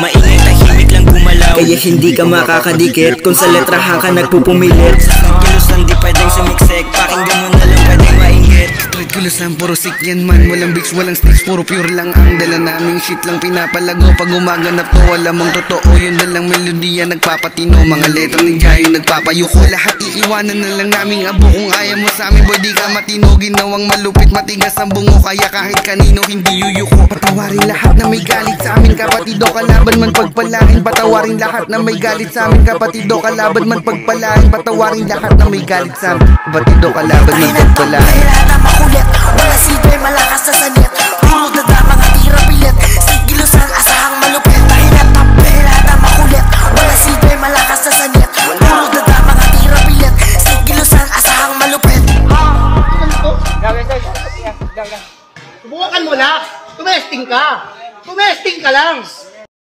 Maingay tahimik lang gumalaw, kaya hindi ka makakadikit kung sa letrahan ka nagpupumilit. Kilos lang di pwedeng sumiksik, pakinggan mo na lang pwedeng maingit. Trade kilos lang puro sick yan man, walang bigs, walang sticks, puro pure lang ang dala naming shit lang pinapalago. Pag umaganap to alam mong totoo, yun na lang melodiya nagpapatino. Mga letra ni Jayo nagpapayuko, lahat iiwanan na lang naming abo. Kung ayaw mo sa amin boy di ka matino, ginawang malupit matigas ang bungo, kaya kahit kanino hindi yuyuko. Patawarin lahat na may galit sa amin kapatido, kalaban man pagpalain. Patawarin lahat na may galit sa amin kapatido, kalaban man pagpalain. Patawarin lahat na may galit sa amin kapatido, kalaban man pagpalain. Tayo na makulit, wala silbi malakas sa sanit, puro dada mga tira pilit, sigilos ang asahang malupit. Tayo na tapela na makulit, wala silbi malakas sa sanit, puro dada mga tira pilit, sigilos ang asahang malupit. Subukan mo na, tumesting ka lang.